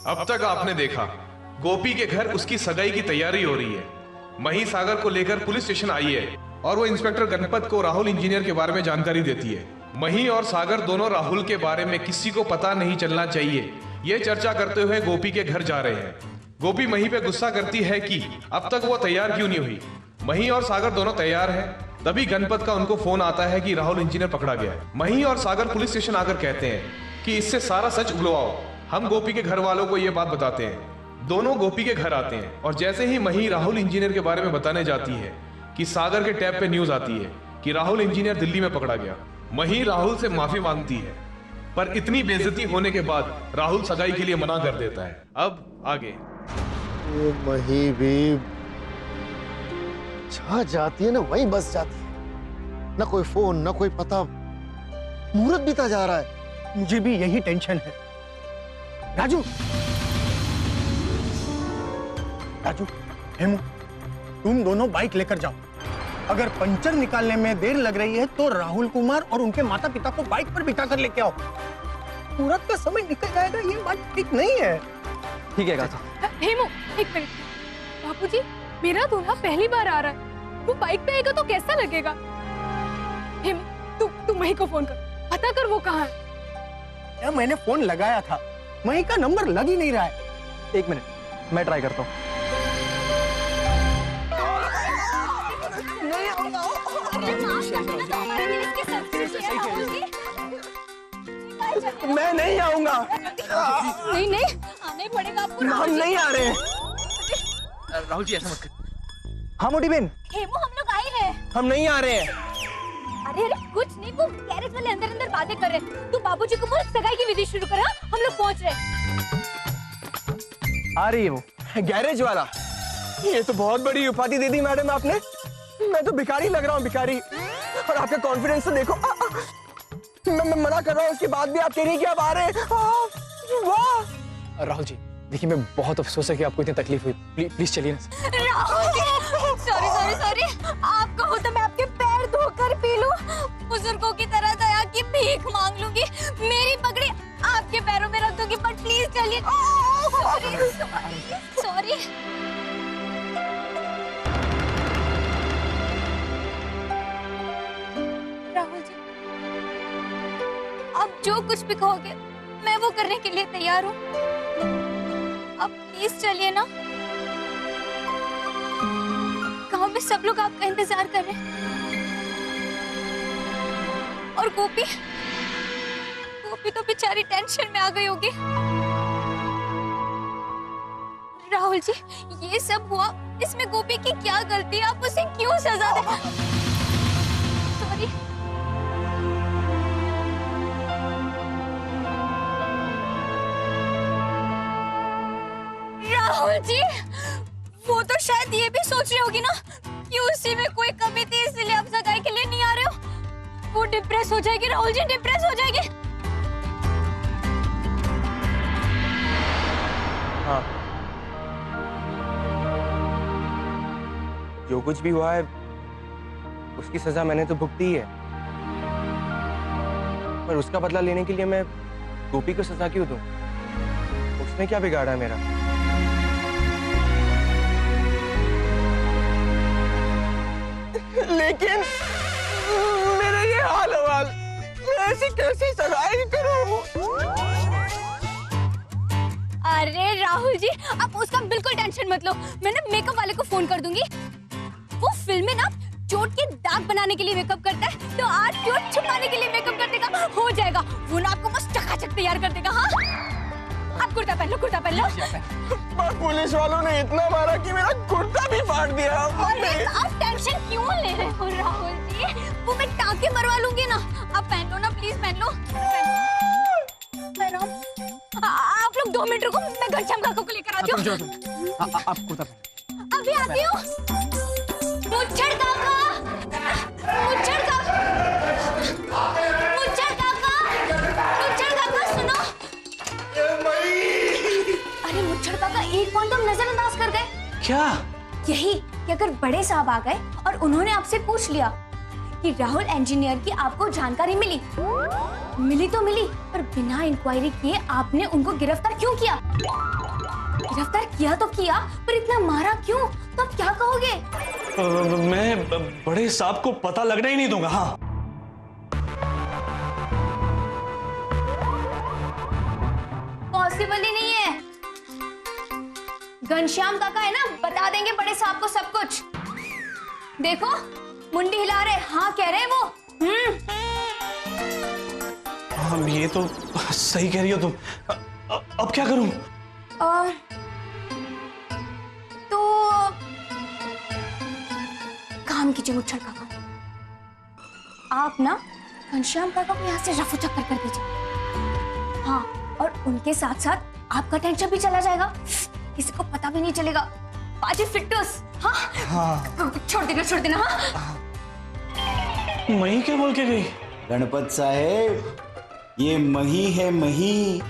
अब तक आपने देखा गोपी के घर उसकी सगाई की तैयारी हो रही है। मही सागर को लेकर पुलिस स्टेशन आई है और वो इंस्पेक्टर गणपत को राहुल इंजीनियर के बारे में जानकारी देती है। मही और सागर दोनों राहुल के बारे में किसी को पता नहीं चलना चाहिए, ये चर्चा करते हुए गोपी के घर जा रहे हैं। गोपी मही पे गुस्सा करती है कि अब तक वो तैयार क्यों नहीं हुई। मही और सागर दोनों तैयार हैं। तभी गणपत का उनको फोन आता है कि राहुल इंजीनियर पकड़ा गया है। मही और सागर पुलिस स्टेशन आकर कहते हैं कि इससे सारा सच उगलवाओ। हम गोपी के घर वालों को ये बात बताते हैं। दोनों गोपी के घर आते हैं और जैसे ही मही राहुल इंजीनियर के बारे में बताने जाती है कि सागर के टैब पे न्यूज आती है कि राहुल इंजीनियर दिल्ली में पकड़ा गया। मही राहुल से माफी मांगती है, पर इतनी बेइज्जती होने के बाद राहुल सगाई के लिए मना कर देता है। अब आगे ये मही भी जहाँ जाती है ना वहीं बस जाती है, ना कोई फोन ना कोई पता। मुहूर्त बीता जा रहा है। मुझे भी यही टेंशन है। राजू, राजू, हेमू, तुम दोनों बाइक लेकर जाओ। अगर पंचर निकालने में देर लग रही है तो राहुल कुमार और उनके माता पिता को बाइक पर बिठा कर लेके आओ। मुहूर्त का समय निकल जाएगा, ये बात ठीक नहीं है। ठीक है गाता। हेमू, एक मिनट। बापूजी, मेरा दूल्हा पहली बार आ रहा है, वो बाइक पे आएगा तो कैसा लगेगा? हेमू, तू मही को फोन कर, पता कर वो कहाँ है। यार, मैंने फोन लगाया था, मही का नंबर लग ही नहीं रहा है। एक मिनट, मैं ट्राई करता हूँ। मैं नहीं आऊंगा। नहीं नहीं, आना ही पड़ेगा आपको। हम नहीं आ रहे हैं। राहुल जी ऐसा मत कर। हाँ मोटी बहन, हेमू, हम लोग आए हैं। हम नहीं आ रहे हैं। अरे अरे कुछ नहीं, वो गैरेज वाले अंदर अंदर बातें कर रहे हैं। तू बाबूजी को बोल सगाई की विधि शुरू कर। हाँ, हम लोग पहुंच रहे हैं। आ रही है वो। गैरेज वाला? ये तो बहुत बड़ी उपाधि दे दी मैडम आपने। मैं तो भिखारी लग रहा हूँ, भिखारी। और आपका कॉन्फिडेंस तो देखो। मैं मना कर रहा हूँ, उसके बाद भी आप कह रही हैं कि आप आ रहे हैं। वाह! राहुल जी देखिए, मैं बहुत अफसोस है कि आपको इतनी तकलीफ हुई। प्लीज चलिए ना। Rahul ji, sorry sorry sorry. आपका हो तो मैं आपके पैर धोकर पी लूं, बुजुर्गों की तरह दया की भीख मांग लूंगी, मेरी पगड़ी आपके पैरों में रख दूंगी, बट प्लीज चलिए। Sorry sorry. राहुल जी, आप जो कुछ भी कहोगे मैं वो करने के लिए तैयार हूँ। अब प्लीज चलिए ना। गांव में सब लोग आपका इंतजार कर रहे हैं। और गोपी तो बेचारी टेंशन में आ गई होगी। राहुल जी, ये सब हुआ, इसमें गोपी की क्या गलती है? आप उसे क्यों सजा दे? सॉरी। राहुल जी, वो तो शायद ये भी सोच रही होगी ना कि उसी में कोई कमी थी, इसलिए आप सगाई के लिए नहीं आ रहे हो। वो डिप्रेस हो जाएगी राहुल जी, डिप्रेस हो जाएगी। हाँ, जो कुछ भी हुआ है उसकी सजा मैंने तो भुगती है, पर उसका बदला लेने के लिए मैं गोपी को सजा क्यों दूं? उसने क्या बिगाड़ा मेरा? लेकिन मेरा ये हाल हवाल, मैं ऐसी कैसी सगाई करूं? अरे राहुल जी, आप उसका बिल्कुल टेंशन मत लो। मैं ना मेकअप वाले को फोन कर दूंगी। वो फिल्म में ना चोट के दाग बनाने के लिए मेकअप करता है, तो आज चोट छुपाने के लिए मेकअप कर देगा, हो जाएगा। वो ना आपको बस चकाचक तैयार कर देगा। हाँ, आप कुर्ता पहन लो, कुर्ता पहन लो। पर पुलिस वालों ने इतना मारा कि मेरा कुर्ता भी फाड़ दिया। अरे आप टेंशन क्यों ले रहे हो राहुल जी? वो मैं टाँके मरवा लूंगी ना। आप पहन लो ना, प्लीज पहन लो। आप लोग 2 मिनट रुको, मैं घनश्याम काका को लेकर आती हूँ। आप कुर्ता पहन। अभी आती हूँ। मुच्छड़ काका, मुच्छड़ काका, मुच्छड़ काका, मुच्छड़ काका सुनो। अरे मुच्छड़ काका, एक पॉइंट हम नजरअंदाज कर गए। क्या? यही कि अगर बड़े साहब आ गए और उन्होंने आपसे पूछ लिया कि राहुल इंजीनियर की आपको जानकारी मिली तो मिली, पर बिना इंक्वायरी किए आपने उनको गिरफ्तार क्यों किया? गिरफ्तार किया तो किया, पर इतना मारा क्यों? तो आप क्या कहोगे? मैं बड़े साहब को पता लगना ही नहीं दूंगा। हाँ, पॉसिबल ही नहीं है। घनश्याम काका है ना, बता देंगे बड़े साहब को सब कुछ। देखो मुंडी हिला रहे, हाँ कह रहे हैं वो। हाँ, ये तो सही कह रही हो तुम। अब क्या करूं? तो काम कीजिए मुच्छर काका, आप ना घनश्याम काका को यहाँ से रफू चक्कर कर दीजिए। हाँ, और उनके साथ साथ आपका टेंशन भी चला जाएगा, किसी को पता भी नहीं चलेगा। बाजी फिट्टूस। हाँ हाँ, छोड़ देना। हाँ, मही क्या बोल के गई? गणपत साहेब, ये मही है मही।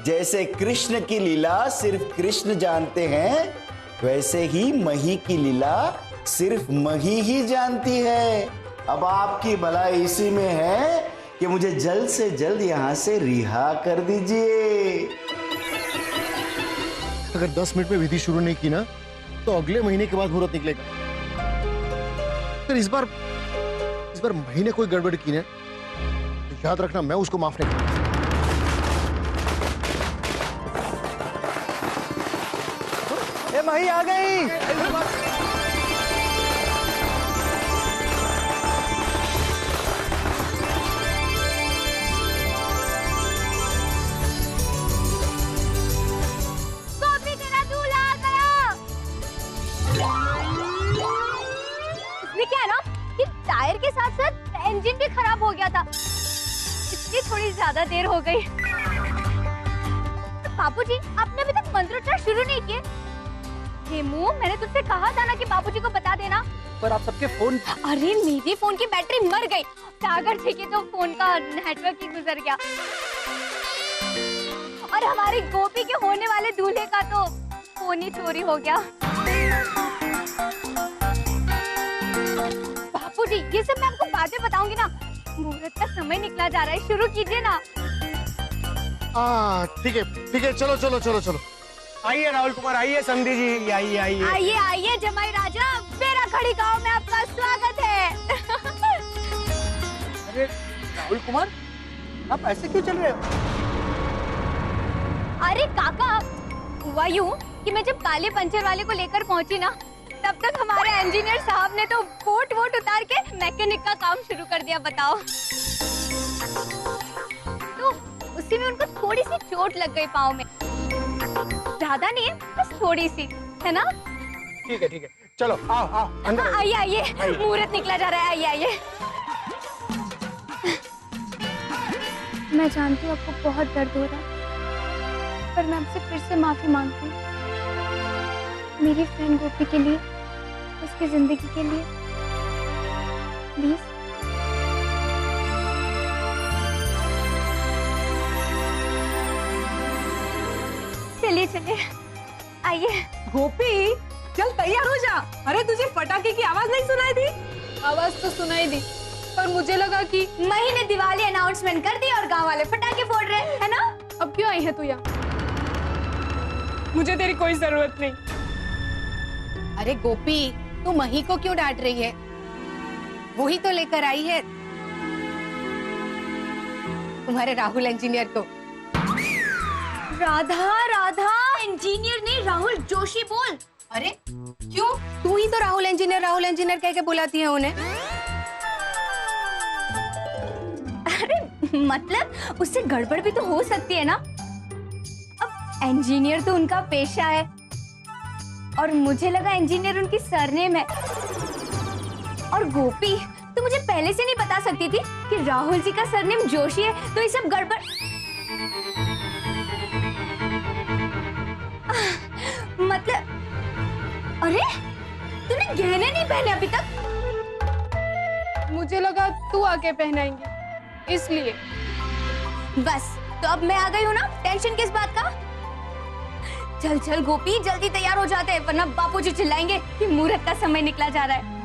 जैसे कृष्ण की लीला सिर्फ कृष्ण जानते हैं, वैसे ही मही की लीला सिर्फ मही ही जानती है। अब आपकी भलाई इसी में है कि मुझे जल्द से जल्द यहाँ से रिहा कर दीजिए। अगर 10 मिनट में विधि शुरू नहीं की ना, तो अगले महीने के बाद मुहूर्त निकलेगा। फिर इस बार महीने कोई गड़बड़ की ना, तो याद रखना मैं उसको माफ नहीं करूंगा। ए मही आ गई। गोपी तेरा दूल्हा आ गया। इसमें क्या है ना कि टायर के साथ साथ इंजन भी खराब हो गया था, इसलिए थोड़ी ज्यादा देर हो गई। बापूजी, आपने अभी तक मंत्रोच्चार शुरू नहीं किए। हेमू, मैंने तुझसे कहा था ना कि बापूजी को बता देना। पर आप सबके फोन। अरे मेरी फोन की बैटरी मर गई, सागर जी के तो फोन का नेटवर्क ही गुजर गया, और हमारी गोपी के होने वाले दूल्हे का तो फोन ही चोरी हो गया। बापूजी, ये सब मैं आपको बाद में बताऊंगी ना। मुहूर्त का समय निकला जा रहा है, शुरू कीजिए ना। ठीक है, चलो। आइए राहुल कुमार, आइए समधी जी, आइए जमाई राजा, मेरा खड़ी गांव में आपका स्वागत है। अरे राहुल कुमार, आप ऐसे क्यों चल रहे हो? अरे काका, हुआ यूं कि मैं जब काले पंचर वाले को लेकर पहुंची ना, तब तक हमारे इंजीनियर साहब ने तो बोट उतार के मैकेनिक का काम शुरू कर दिया। बताओ, तो उसी में उनको थोड़ी सी चोट लग गई पाँव में, ज्यादा नहीं है, बस थोड़ी सी, है ना? ठीक है, चलो आओ अंदर। हाँ, आइए, मुहूर्त निकला जा रहा है, आइए। मैं जानती हूँ आपको बहुत दर्द हो रहा है, पर मैं आपसे फिर से माफी मांगती हूँ, मेरी फ्रेंड गोपी के लिए, उसकी जिंदगी के लिए, प्लीज। चलिए, आइए। गोपी, चल तैयार हो जा। अरे तुझे पटाखे की आवाज नहीं सुनाई दी? आवाज तो सुनाई दी, पर मुझे लगा कि मही ने दिवाली अनाउंसमेंट कर दी और गांव वाले पटाखे फोड़ रहे हैं, है ना? अब क्यों आई है तू यहाँ? मुझे तेरी कोई जरूरत नहीं। अरे गोपी, तू मही को क्यों डांट रही है? वही तो लेकर आई है तुम्हारे राहुल इंजीनियर को। राधा, इंजीनियर नहीं, राहुल जोशी बोल। अरे क्यों? तू ही तो राहुल इंजीनियर कह के बुलाती है उन्हें। अरे मतलब उससे गड़बड़ भी तो हो सकती है ना। अब इंजीनियर तो उनका पेशा है, और मुझे लगा इंजीनियर उनकी सरनेम है। और गोपी, तो मुझे पहले से नहीं बता सकती थी कि राहुल जी का सरनेम जोशी है, तो ये सब गड़बड़। मतलब, अरे तूने गहने नहीं पहने अभी तक? मुझे लगा तू आके पहनाएंगी, इसलिए। बस, तो अब मैं आ गई हूँ ना, टेंशन किस बात का? चल गोपी, जल्दी तैयार हो जाते हैं, वरना बापूजी चिल्लाएंगे कि मुहूर्त का समय निकला जा रहा है।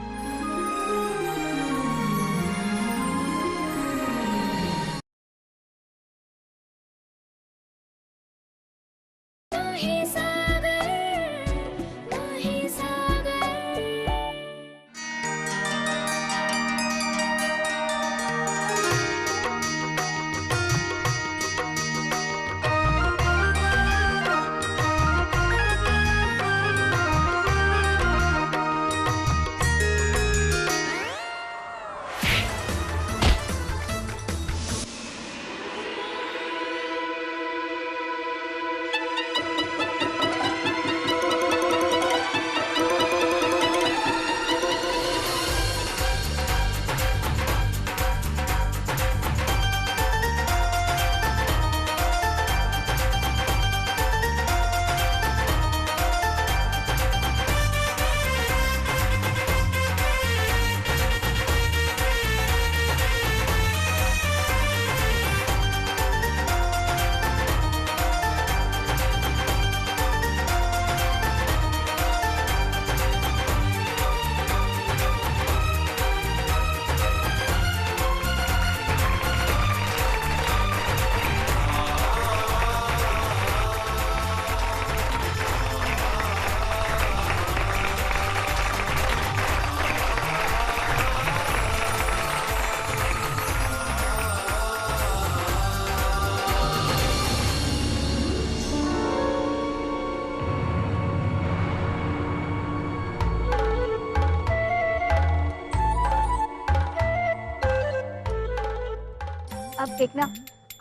अब देखना,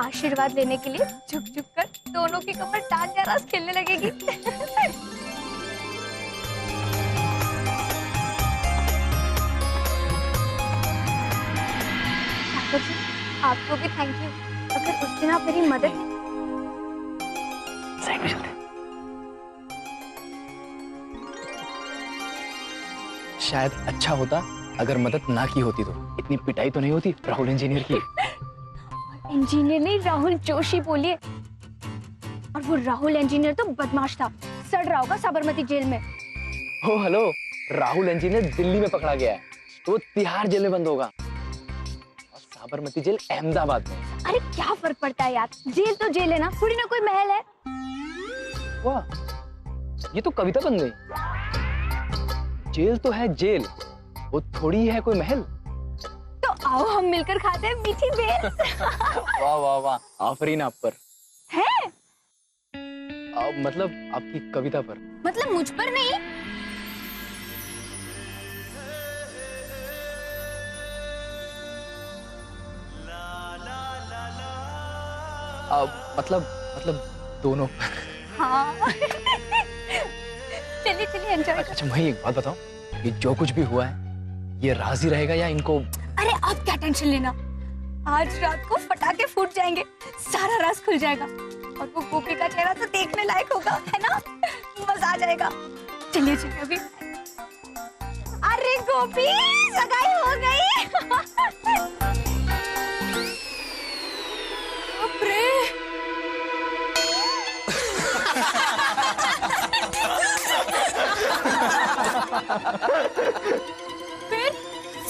आशीर्वाद लेने के लिए झुक झुक कर दोनों की कमर डांडिया रास खेलने लगेगी। ठाकुर जी, आपको भी थैंक यू। अगर उस दिन आप मेरी मदद शायद अच्छा होता अगर मदद ना की होती तो इतनी पिटाई तो नहीं होती राहुल इंजीनियर की। इंजीनियर नहीं, राहुल जोशी बोलिए। और वो राहुल इंजीनियर तो बदमाश था, सड़ रहा होगा साबरमती जेल में। ओ हेलो, राहुल इंजीनियर दिल्ली में पकड़ा गया है तो वो तिहाड़ जेल में बंद होगा और साबरमती जेल अहमदाबाद में। अरे क्या फर्क पड़ता है यार, जेल तो जेल है ना, थोड़ी ना कोई महल है। वाह, ये तो कविता बन गई। जेल तो है जेल, वो थोड़ी है कोई महल। तो आओ हम मिलकर खाते हैं मीठी बेल। वाह वाह वाह, आफरीन आप पर है? मतलब आपकी कविता पर। मतलब मुझ पर नहीं? मतलब दोनों। हाँ। चलिए चलिए एंजॉय। अच्छा वही एक बात बताओ, ये जो कुछ भी हुआ है ये राज ही रहेगा या इनको? अरे आप क्या टेंशन लेना, आज रात को पटाखे फूट जाएंगे, सारा राज खुल जाएगा और वो गोपी का चेहरा तो देखने लायक होगा, है ना? मजा आ जाएगा। चलिए चलिए अभी। अरे गोपी, सगाई हो गई। बाप रे।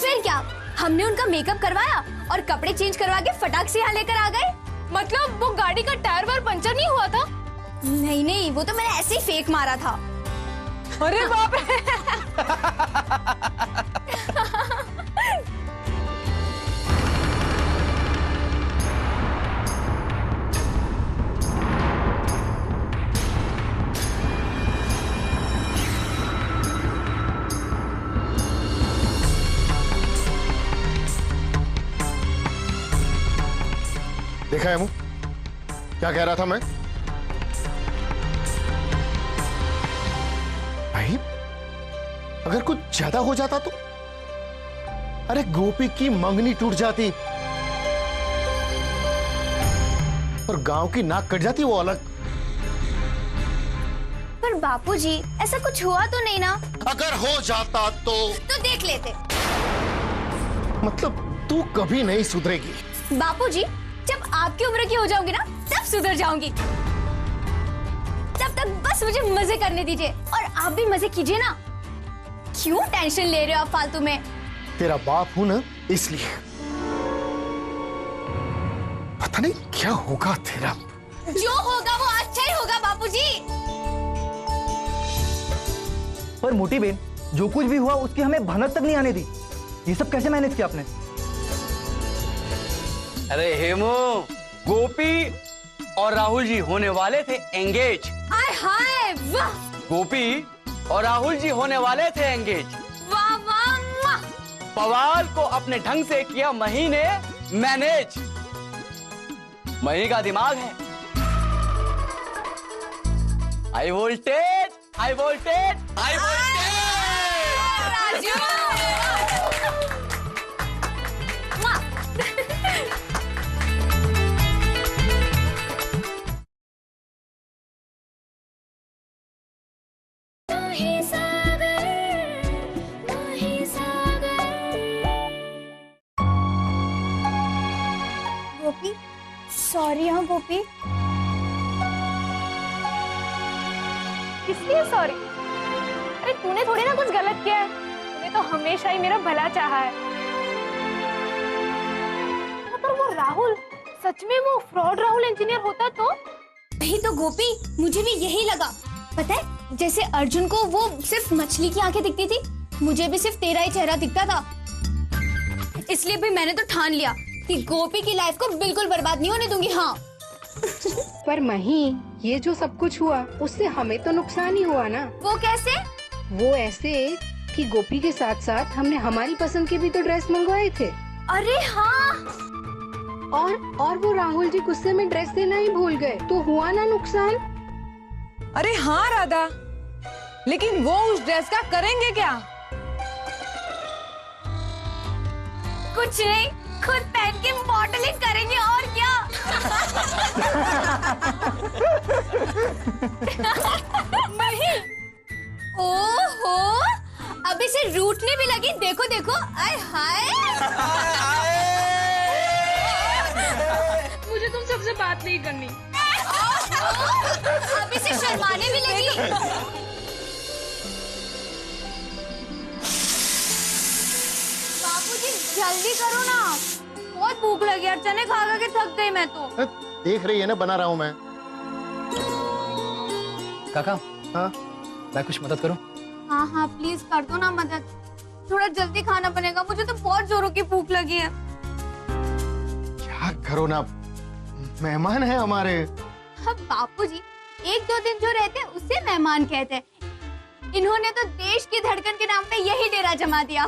फिर क्या, हमने उनका मेकअप करवाया और कपड़े चेंज करवा के फटाक से यहाँ लेकर आ गए। मतलब वो गाड़ी का टायर वायर पंचर नहीं हुआ था? नहीं नहीं, वो तो मैंने ऐसे ही फेक मारा था। अरे बाप रे। देखा है मुंह, क्या कह रहा था मैं? भाई अगर कुछ ज्यादा हो जाता तो? अरे गोपी की मंगनी टूट जाती और गांव की नाक कट जाती, वो अलग। पर बापूजी ऐसा कुछ हुआ तो नहीं ना? अगर हो जाता तो देख लेते। मतलब तू कभी नहीं सुधरेगी। बापूजी जब आपकी उम्र की हो जाऊंगी ना तब सुधर जाऊंगी। तब तक बस मुझे मजे करने दीजिए और आप भी मजे कीजिए ना। क्यों टेंशन ले रहे हो आप फालतू में? तेरा बाप हूं ना, इसलिए। पता नहीं क्या होगा तेरा। जो होगा वो अच्छा ही होगा बापूजी। पर मोटी बहन, जो कुछ भी हुआ उसकी हमें भनक तक नहीं आने दी। ये सब कैसे मैनेज किया आपने? अरे हेमो, गोपी और राहुल जी होने वाले थे एंगेज। आय हाय वाह। गोपी और राहुल जी होने वाले थे एंगेज। वाह वाह वाह। पवाल को अपने ढंग से किया मही ने मैनेज। मही का दिमाग है high voltage, high voltage, high voltage. Raju Gopi, sorry. हाँ गोपी, किसलिए सॉरी? अरे तूने थोड़ी ना कुछ गलत किया है, तूने तो हमेशा ही मेरा भला चाहा है। अगर वो राहुल सच में वो फ्रॉड राहुल इंजीनियर होता तो? नहीं तो गोपी, मुझे भी यही लगा। पता है, जैसे अर्जुन को वो सिर्फ मछली की आंखें दिखती थी, मुझे भी सिर्फ तेरा ही चेहरा दिखता था। इसलिए भी मैंने तो ठान लिया कि गोपी की लाइफ को बिल्कुल बर्बाद नहीं होने दूंगी। हाँ। पर मही, ये जो सब कुछ हुआ उससे हमें तो नुकसान ही हुआ ना। वो कैसे? वो ऐसे कि गोपी के साथ साथ हमने हमारी पसंद के भी तो ड्रेस मंगवाए थे। अरे हाँ, और वो राहुल जी गुस्से में ड्रेस देना ही भूल गए तो हुआ ना नुकसान। अरे हाँ राधा, लेकिन वो उस ड्रेस का करेंगे क्या? कुछ नहीं, खुद पहन के मॉडलिंग करेंगे और क्या। नहीं, ओहो, अब इसे रूठने भी लगी। देखो देखो, आय हाय। मुझे तुम सबसे बात नहीं करनी। अब इसे शर्माने भी लगी। बापूजी जल्दी करो ना, बहुत भूख लगी यार, चने खा खा के थक गई मैं तो। देख रही है ना, बना रहा हूँ मैं। काका, हाँ मैं कुछ मदद करूं? हाँ हाँ प्लीज कर दो ना मदद, थोड़ा जल्दी खाना बनेगा, मुझे तो बहुत जोरों की भूख लगी है। क्या करो ना, मेहमान है हमारे। हाँ बापूजी, एक दो दिन जो रहते हैं उसे मेहमान कहते हैं। इन्होंने तो देश की धड़कन के नाम पे यही डेरा जमा दिया।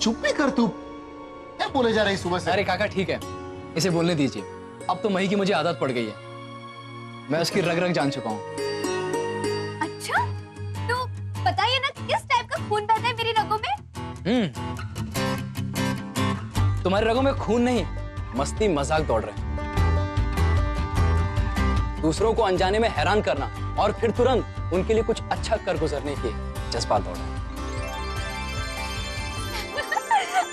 चुप भी कर तू, क्या बोले जा रही सुबह से? अरे काका ठीक है, इसे बोलने दीजिए। अब तो मही की मुझे आदत पड़ गई है, मैं उसकी रग रग जान चुका हूँ। अच्छा, तो बताइए ना किस टाइप का खून बहता है मेरी रगों में? तुम्हारी रगों में खून नहीं, मस्ती मजाक दौड़ रहे हैं। दूसरों को अनजाने में हैरान करना और फिर तुरंत उनके लिए कुछ अच्छा कर गुजरने के जज्बात दौड़ रहे हैं।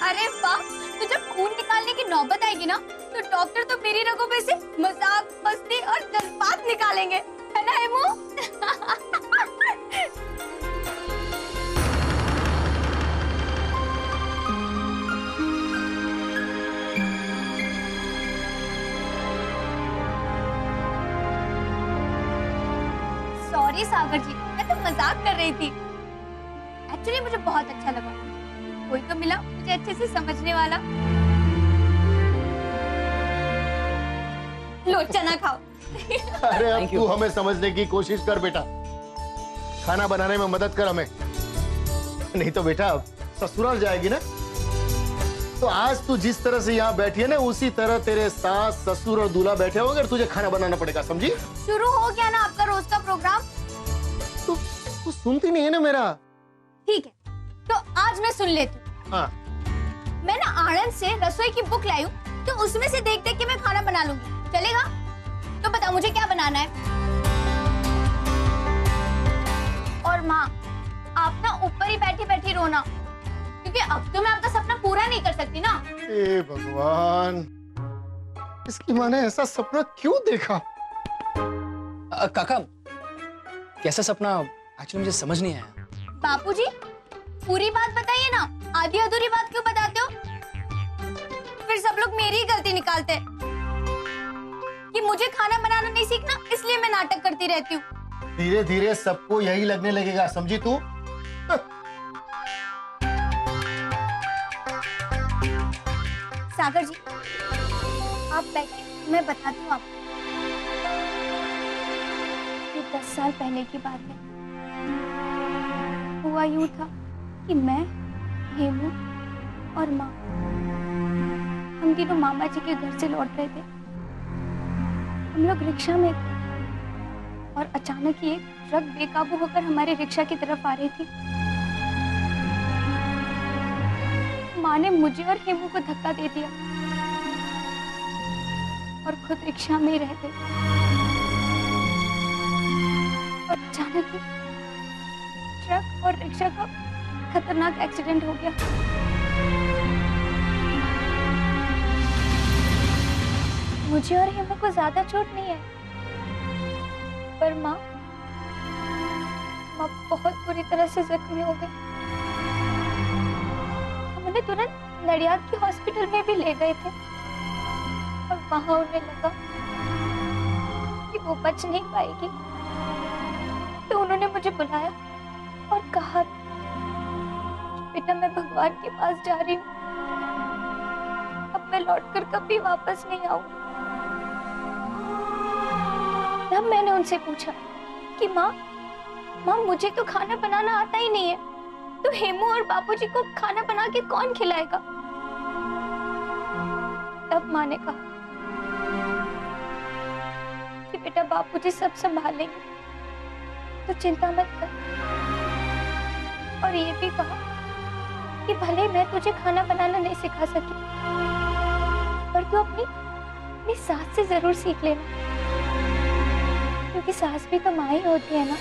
अरे वाह, तो जब खून निकालने की नौबत आएगी ना, तो डॉक्टर तो मेरी रगों में से मजाक, मस्ती और जज्बात निकालेंगे, है ना हेमू? सॉरी सागर जी, मैं तो मजाक कर रही थी। एक्चुअली मुझे बहुत अच्छा लगा, कोई तो मिला मुझे अच्छे से समझने वाला। लो चना खाओ। अरे अब तू हमें समझने की कोशिश कर बेटा, खाना बनाने में मदद कर हमें, नहीं तो बेटा ससुराल जाएगी ना। तो आज तू जिस तरह से यहाँ बैठी है ना, उसी तरह तेरे सास, ससुर और दूल्हा बैठे होंगे और तुझे खाना बनाना पड़ेगा, समझी? शुरू हो गया ना आपका रोज का प्रोग्राम। तू सुनती नहीं है ना मेरा। ठीक है, तो आज मैं सुन लेती हूँ। हाँ। मैं ना आनंद से रसोई की बुक लाई हूँ, तो उसमें से देख देख के मैं खाना बना लूंगी, चलेगा? तो बता मुझे क्या बनाना है। और माँ, आप ना ऊपर ही बैठी बैठी रोना, क्योंकि अब तो मैं आपका सपना पूरा नहीं कर सकती ना। हे भगवान, इसकी माँ ने ऐसा सपना क्यों देखा? काका, कैसा सपना? एक्चुअली मुझे समझ नहीं आया। बापूजी, पूरी बात बताइए ना, आधी अधूरी बात क्यों बताते हो? फिर सब लोग मेरी ही गलती निकालते हैं कि मुझे खाना बनाना नहीं सीखना, इसलिए मैं नाटक करती रहती हूँ। धीरे धीरे सबको यही लगने लगेगा, समझी तू? सागर जी, आप बैठिए, मैं बताती हूँ आपको। ये 10 साल पहले की बात है। हुआ यूं था कि मैं, हेमू और माँ, हम तीनों मामा जी के घर से लौट रहे थे। हम लोग रिक्शा में थे और अचानक ही एक ट्रक बेकाबू होकर हमारे रिक्शा की तरफ आ रही थी। माँ ने मुझे और हेमू को धक्का दे दिया और खुद रिक्शा में ही रह गई। और अचानक ही ट्रक और रिक्शा का खतरनाक एक्सीडेंट हो गया। मुझे और हेमू को ज्यादा चोट नहीं है, पर माँ बहुत बुरी तरह से जख्मी हो गई। हमने तुरंत नडियाद के हॉस्पिटल में भी ले गए थे और वहां उन्हें लगा कि वो बच नहीं पाएगी, तो उन्होंने मुझे बुलाया और कहा, बेटा मैं भगवान के पास जा रही हूँ, अब मैं लौटकर कभी वापस नहीं आऊंगी। तब मैंने उनसे पूछा कि माँ मुझे तो खाना बनाना आता ही नहीं है, तो हेमू और बापूजी को खाना बना के कौन खिलाएगा? तब माँ ने कहा कि बेटा बापूजी सब संभालेंगे, तो चिंता मत कर। और ये भी कहा कि भले मैं तुझे खाना बनाना नहीं सिखा सकी, पर तू अपनी सास से जरूर सीख लेना, क्योंकि सास भी तो माँ ही होती है ना।